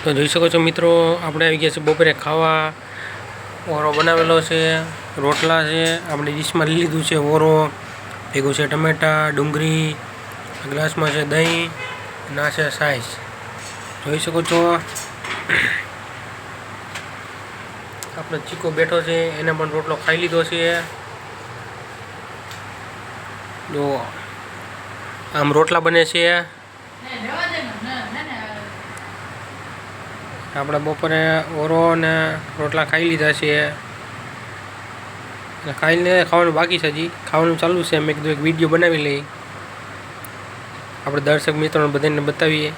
તો જોઈ શકો છો મિત્રો, આપણે આવી ગયા છે બપોરે ખાવા. ઓરો બનાવેલો છે, રોટલા છે, આપણે ડીશમાં લઈ લીધું છે ઓરો, ભેગું છે ટમેટા, ડુંગળી, ગ્લાસમાં છે દહીં, ના છે સાઈઝ. જોઈ શકો છો આપણો ચીકો બેઠો છે, એને પણ રોટલો ખાઈ લીધો છે. જો આમ રોટલા બને છે. આપણે બપોરે ઓરો અને રોટલા ખાઈ લીધા છે. ખાઈને ખાવાનું બાકી છે, હજી ખાવાનું ચાલુ છે. મેં કીધું એક વિડીયો બનાવી લઈ, આપણે દર્શક મિત્રોને બધાને બતાવીએ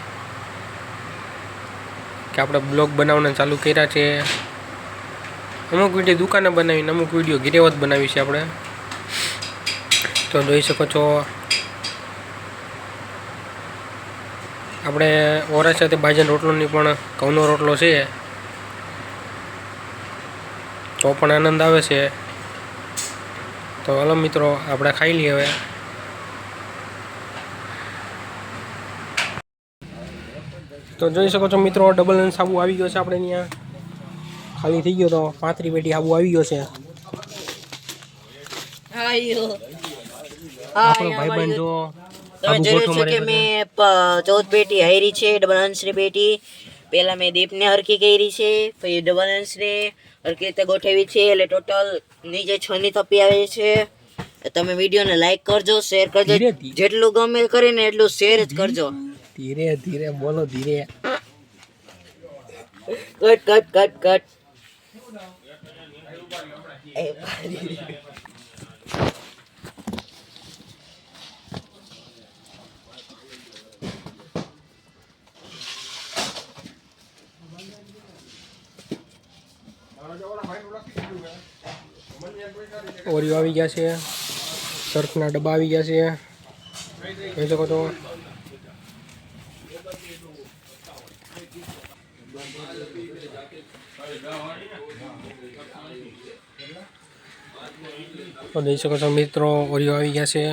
કે આપણે બ્લોગ બનાવવાના ચાલુ કર્યા છે. અમુક વિડીયો દુકાને બનાવીને અમુક વિડીયો ઘેરેવત બનાવી છે આપણે. તો જોઈ શકો છો આપણે ઓરા સાથે ભાજન રોટલોની પણ ઘઉંનો રોટલો છે, તો પણ આનંદ આવે છે. તો હાલો મિત્રો, આપણે ખાઈ લઈએ હવે. તો જોઈ શકો છો મિત્રો, ડબલ એન સાબુ આવી ગયો છે આપણે ત્યાં. ખાલી થઈ ગયો તો 35 પેટી સાબુ આવી ગયો છે. આપણો ભાઈબંધ જો તમે જોયું છે કે મેં 14 પેટી હારી છે, ડબલ અંશની પેટી. પહેલા મેં દીપને હરકી કરી છે, પછી ડબલ અંશને હરકી રીતે ગોઠવી છે, એટલે ટોટલ નીચે 6 ની થપ્પી આવે છે. તમે વિડીયોને લાઈક કરજો, શેર કરજો, જેટલું ગમે કરીને એટલું શેર જ કરજો. ધીરે ધીરે બોલો, ધીરે. Cut cut cut cut. Oreo આવી ગયા છે, સર્ફના ડબ્બા આવી ગયા છે, જોઈ શકો છો. તો જોઈ શકો છો મિત્રો, ઓરિયો આવી ગયા છે.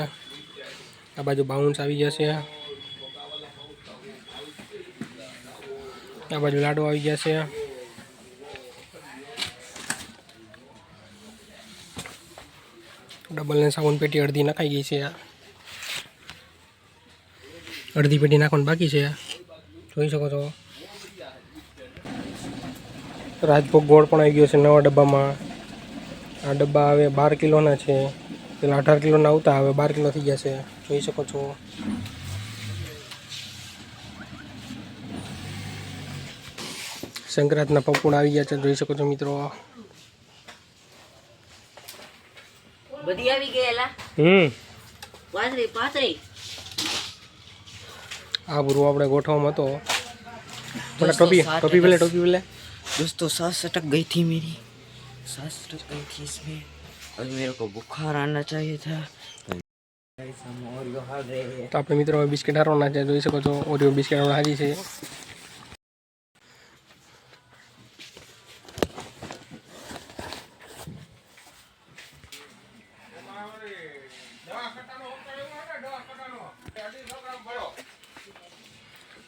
આ બાજુ બાઉન્સ આવી ગયા છે. આ બાજુ લાડુ આવી ગયા છે. ડબલ ને સાબુન પેટી અડધી નખાઈ ગઈ છે. અડધી પેટી નાખવાનું બાકી છે, જોઈ શકો છો. રાજભોગ ગોળ પણ આવી ગયો છે નવા ડબ્બામાં. આ ડબ્બા હવે 12 કિલોના છે, પેલા 18 કિલોના આવતા, હવે 12 કિલો થઈ ગયા છે, જોઈ શકો છો. સંક્રાંતના પપુડા આવી ગયા છે, જોઈ શકો છો મિત્રો. બધી આવી ગયેલા. પાતરી પાતરી. આ પૂરું આપણે ગોઠવામાં હતો. બોલા ટોપી ટોપી પેલે ટોપી પેલે. दोस्तों सांस अटक गई थी मेरी, सांस अटक गई थी इसमें, और मेरे को बुखार आना चाहिए था. તો આપણે મિત્રો બિસ્કિટ હારવાના છે, જોઈ શકો છો. ઓરિયો બિસ્કિટ આપણે હારી છે.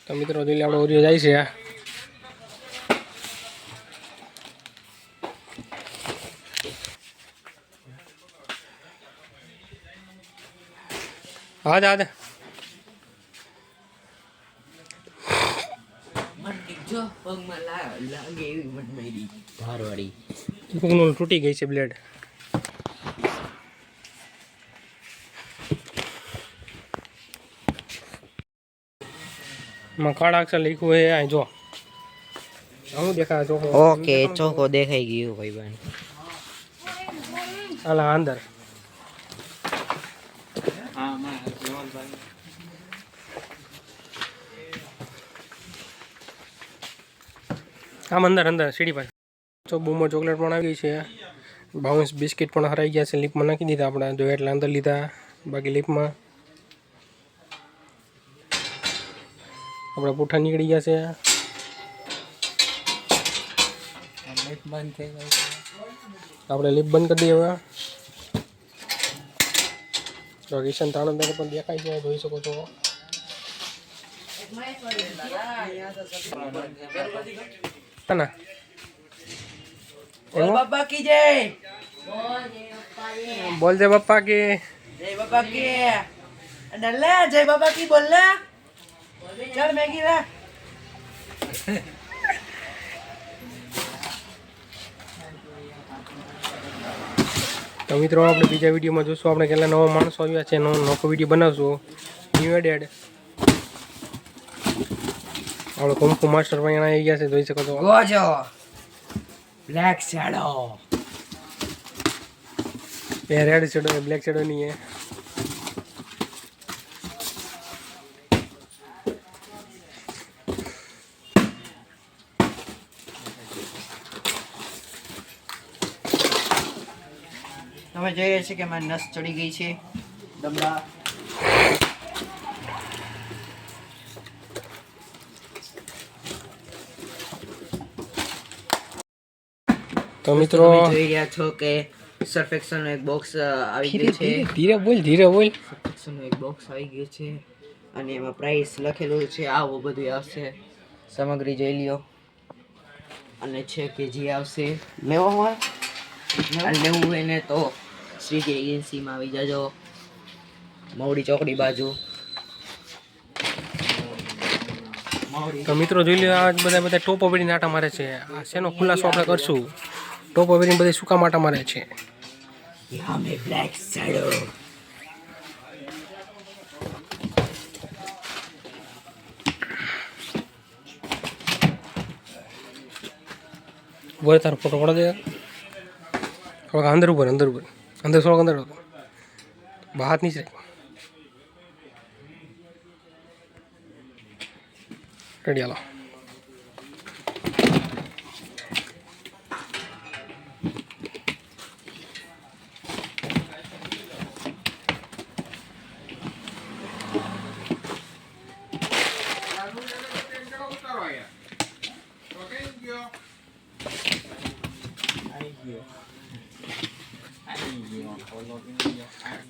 તો મિત્રો જોઈ લે, આપણે ઓરિયો જાય છે. હા દા દા જો પગમાં લાગે એવી મન મારી ભારવાળી પગનું તૂટી ગઈ છે બ્લેડ. માં કાળા અક્ષર લખ્યું હોય આ જો. હું દેખાય ચોખ્ખો. ઓકે, ચોખ્ખો દેખાઈ ગયું ભાઈબંધ. હાલા અંદર. આમ અંદર અંદર સીડી પાસે તો બૂમો ચોકલેટ પણ આવી ગઈ છે. બાઉન્સ બિસ્કિટ પણ હરાઈ ગયા છે, લીપમાં નાખી દીધા આપણે, જો એટલે અંદર લીધા. બાકી લીપમાં આપણા પૂઠા નીકળી ગયા છે. આપણે લીપ બંધ કરી દઈએ હવે. તો કિશન તાણંદર પણ દેખાય છે, જોઈ શકો છો. ના બોલ બાપા કી જય. બોલ જય બાપા કે જય બાપા કી. અને લે જય બાપા કી બોલ લે. ચાલ મેગી લે. તો મિત્રો આપણે બીજા વિડીયોમાં જોશું આપણે કેટલા નવા માણસો આવ્યા છે નવો વિડીયો બનાવશું ન્યૂ એડેડ આપણે કુમકુ માસ્ટર પણ અહીંયા આવી ગયા છે જોઈ શકો છો ગોજો બ્લેક શેડો. એ રેડ શેડો એ બ્લેક શેડો નહીં है તમે જોઈએ છે કે મારી નસ ચડી ગઈ છે દમડા. તો મિત્રો તમે જોઈ રહ્યા છો કે સર્ફેક્શન નું એક બોક્સ આવી ગયું છે. ધીરે બોલ સર્ફેક્શન નું એક બોક્સ આવી ગયું છે અને એમાં પ્રાઇસ લખેલું છે. આવું બધું આવશે. સામગ્રી જોઈ લ્યો અને છે કે જે આવશે લેવામાં અને લેવું હોય ને તો શ્રીજી એજન્સીમાં આવી જાજો મવડી ચોકડી બાજુ. તો મિત્રો જોઈ લો આ બધા ટોપો વેરીને આટા મારે છે આ શેનો ખુલાસો આપણે કરશું ટોપો વેરીને બધા શું કામ આટા મારે છે યહાં મે બ્લેક શેડો. बोल तार फोटो पड़ा दे थोड़ा अंदर ऊपर अंदर थोड़ा अंदर बाहर नहीं से रेडी आलो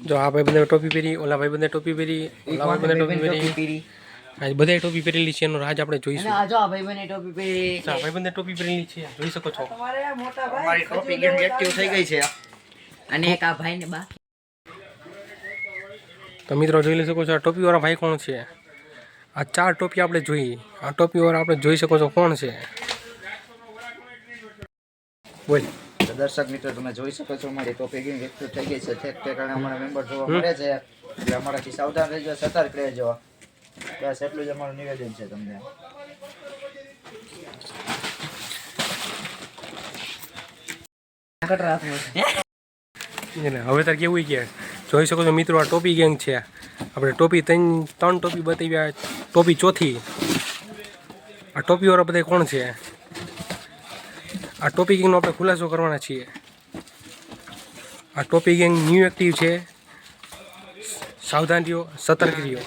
जो आ भाई बंदे टोपी पहरी ओला भाई बंदे टोपी पहरी ओला भाई बंदे टोपी पहरी आज બધા ટોપી પહેરેલી છે એનો રાજ આપણે જોઈશું અને આ જો આ ભાઈબંધે ટોપી પહેરી છે. ભાઈ બંને ટોપી પહેરેલી છે જોઈ શકો છો તમારે મોટા ભાઈ મારી ટોપી ગેમ એક્ટિવ થઈ ગઈ છે અને એક આ ભાઈને બાકી. તો મિત્રો જોઈ લઈ શકો છો આ ટોપી વાળા ભાઈ કોણ છે આ ચાર ટોપી આપણે જોઈ આ ટોપી વાળા આપણે જોઈ શકો છો કોણ છે બોલ તો દર્શક મિત્રો તમે જોઈ શકો છો મારી ટોપી ગેમ એક્ટિવ થઈ ગઈ છે ઠેક ઠેકાણે અમારા મેમ્બર જોવા મળે છે એટલે અમારાથી સાવધાન રહેજો સતર્ક રહેજો બસ એટલું જ અમારું નિવેદન છે તમને હવે તાર કેવું કે જોઈ શકો છો મિત્રો આ ટોપી ગેંગ છે આપણે ટોપી ત્રણ ટોપી બતાવ્યા ટોપી ચોથી આ ટોપી વાળા બધા કોણ છે આ ટોપી ગેંગનો આપણે ખુલાસો કરવાના છીએ આ ટોપી ગેંગ ન્યૂ એક્ટિવ છે સાવધાન રહ્યો સતર્ક રહ્યો